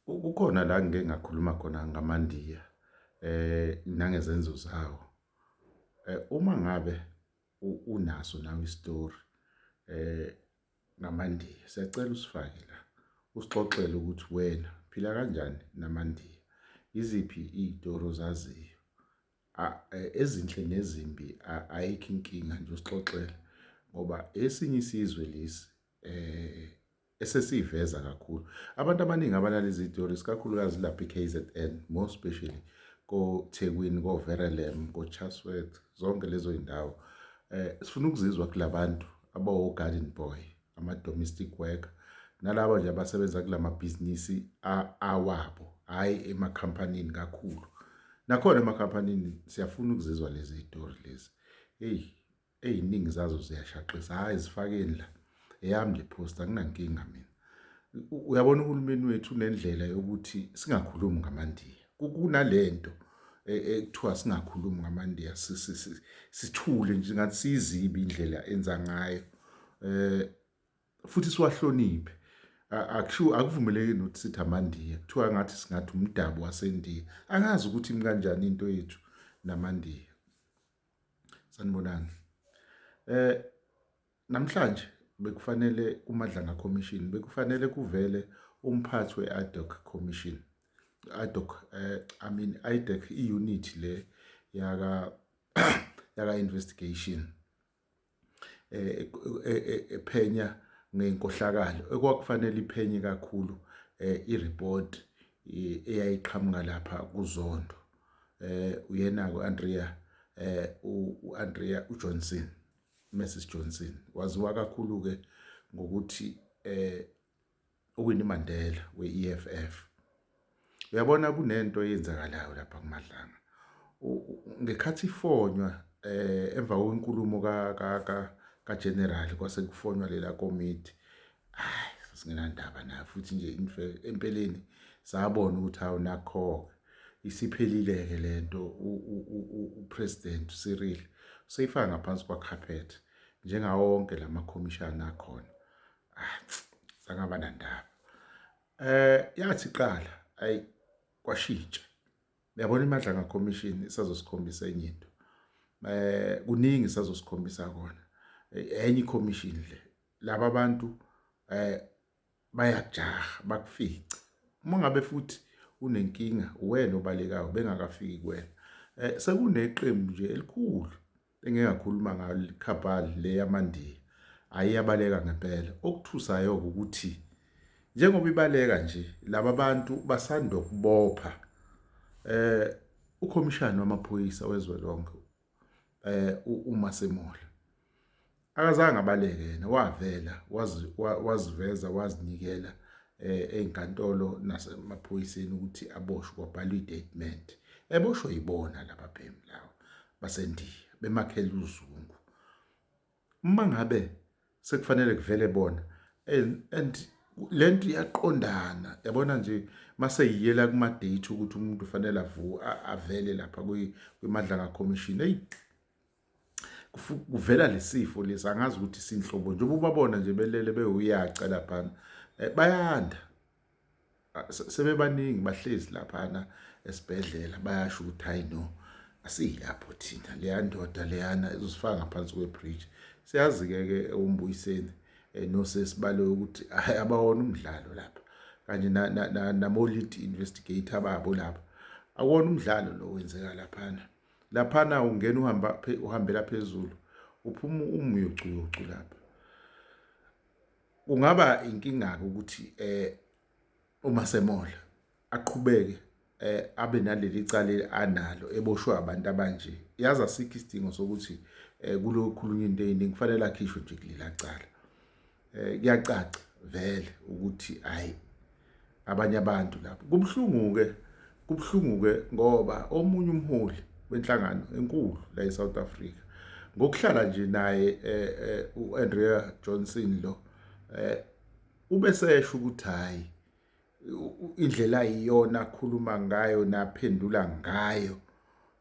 Kukhona la ngike ngakhuluma khona ngamaNdiya nangezenzo zawo. Uma ngabe unaso nawe isitori ngamaNdiya, siyacela usifake la. Usixoxele ukuthi wena phila kanjani namaNdiya. Yiziphi iy'tori ozaziyo? Ezinhle nezimbi ayikho inkinga nje usixoxele ngoba esinye isizwe lesi esesiyiveza kakhulu. Abantu abaningi abanalezi iy'tori isikakhulukazi lapha e-KZN, more especially koThekwini, ko-Verulam, ko-Chatsworth, zonke lezo y'ndawo. Sifuna ukuzizwa kula bantu abawo-garden boy, ama-domestic worker, nalaba nje abasebenza kula mabhizinisi awabo, hhayi emakhampanini kakhulu. Nakhona emakhampanini siyafuna ukuzizwa lezi iy'tori lezi. Eyi, ey'ningi zazo ziyashaqisa, hhayi zifakeni la. Eyami le post anginankinga mina. Uyabona uhulumeni wethu unendlela yokuthi singakhulumi ngamaNdiya. Kunalento ekuthiwa singakhulumi ngamaNdiya, sithule nje ngathi siyizibe indlela enza ngayo. Futhi siwahloniphe. Akuvumeleki nokuthi sithi amaNdiya. Kuthiwa ngathi singathi umdabu waseNdiya. Angazi ukuthi imi kanjani into yethu namaNdiya. Sanibonani. Namhlanje bekufanele kuMadlanga Commission bekufanele kuvele umphathi we-ad hoc commission. IDOC i-unit le yaka investigation ephenya ngenkohlakalo ekwakufanele iphenye kakhulu i-report eyayiqhamuka lapha kuZondo. Uyena u-Andrea uJohnson, Mrs Johnson, waziwa kakhulu ke ngokuthi uWinnie Mandela we-EFF. Uyabona kunento eyenzakalayo lapha kuMadlanga. Ngekhathi ifonywa emva kwenkulumo kaGeneral kwase kufonywa lela komiti. Hayi, singenandaba nayo futhi nje empeleni sabona ukuthi hawu nakho isiphelile ke lento. uPresident Cyril seyifaka ngaphansi kwacarpet njengawo wonke lamakhomishana akhona. Sangaba nandaba. Yathi qala ayi kwashintsha. Uyabona iMadlanga Commission isazosikhombisa enye into. Kuningi sazosikhombisa kona. Enye iCommission le. Laba abantu bayajaha bakufica. Uma ngabe futhi unenkinga wena obalekayo bengakafiki kuwena. Sekuneqembu nje elikhulu engingakhuluma ngalo likhabhali le yamaNdiya. Ayiyabaleka ngempela. Okuthusayo ukuthi njengoba ibaleka nje laba bantu basanda ukubopha ukhomishana wamaphoyisa wezolonke uMasemola. Akazange abaleke yena, wavela waziveza wazinikela enkantolo nasemaphoyiseni ukuthi aboshwe kwabhalwa i-statement. Eboshwe yibona laba bhemu lawo baseNdiya bemakhela uzungu. Uma ngabe sekufanele kuvele bona and lento iyaqondana, yabona nje mase yiyela kuma date ukuthi umuntu ufanele avele lapha kwiMadlanga Commission. Hey, kuvela lesifo lesi angazi ukuthi sinhlobo nje ubabona nje belele bewuyaca lapha bayanda. Sebebaningi bahlezi lapha esibhedlela bayasho ukuthi hayi no asiyilapho thina leya ndoda leyana izosifaka ngaphansi kwebridge. Siyazi ke uMbuyiseni nosesibalo ukuthi abawona umdlalo lapha kanje namo lead investigator ababo lapha. Awona umdlalo lo wenzeka laphana ungena uhambela phezulu uphuma umuyucu lapha. Kungaba inkinga ukuthi uMasemola aqhubeke abe naleli cala analo eboshwe abantu abanje. Yazi asikho isidingo sokuthi kulo khulunywa into eyiningi kufanele akhishwe nje kulela cala. Kuyacaca vele ukuthi hayi abanye abantu lapho kubuhlungu ke ngoba omunye umholi wenhlangano enkulu la eSouth Africa ngokuhlala nje naye uAndrea Johnson lo ubesesho ukuthi hayi indlela ayiyona akhuluma ngayo naphendula ngayo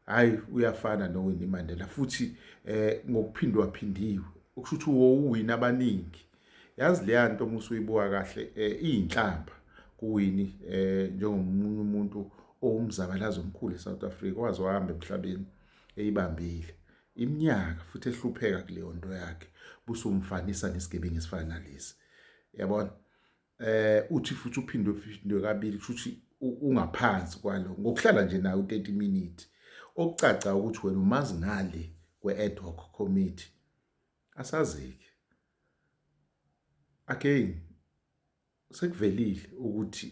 hayi uyafana noWinnie Mandela futhi ngokuphindwa phindiwe ukusho ukuthi uwina abaningi. Yazi leya nto musu uyibuka kahle iyinhlamba kuWinnie njengomunye umuntu owumzabalazo omkhulu eSouth Africa waze wahamba emhlabeni eyibambile iminyaka futhi ehlupheka kuleyo nto yakhe busumfanisa nesigebengu esifana nalesi yabona uthi futhi uphindwe kabili futhi ungaphansi kwalo ngokuhlala nje nawe 30 minutes okucaca ukuthi wena umazi ngale kwe-ad hoc committee asazike again sekuvelile ukuthi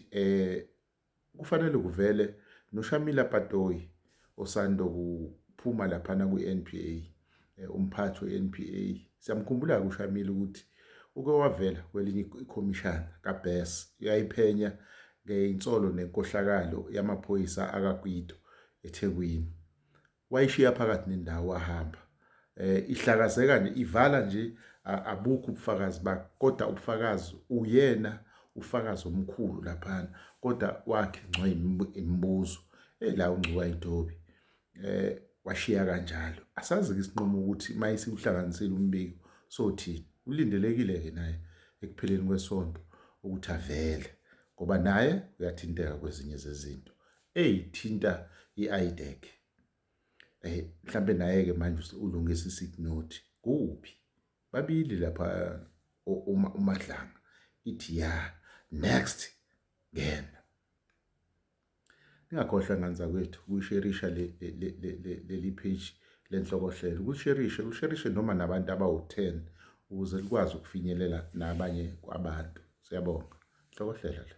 kufanele kuvele noShamila Patoyi osando kuphuma laphana kwi-NPA umphathi we-NPA siyamkhumbula uShamila ukuthi uke wavela kwelinye ikhomishana kaBess uyayiphenya ngeinsolo nenkohlakalo yamaphoyisa akaGwido eThekwini wayishiya phakathi nendawo wahamba ihlakazeka nje ivala nje abukho ubufakazi kodwa ubufakazi uyena ufakazi omkhulu laphana kodwa wakhe ngcwe imibuzo la uncwa intombi washiya kanjalo asazi isinqumo ukuthi mayisi uhlanganisile umbiko sothini ulindelekile ke naye ekupheleni kwesonto ukuthi avele ngoba naye uyathinteka kwezinye zezinto eyithinta iIDEC mhlambe naye ke manje ulungisa isignoti kuphi babili lapha uMadlanga ithi ya next ngena ningakhohlwa nganza kwethu ukuyisharisha leli page lenhlokohlelo usherishe noma nabantu abawu10 ukuze likwazi ukufinyelela nabanye kwabantu siyabonga hlokohlela.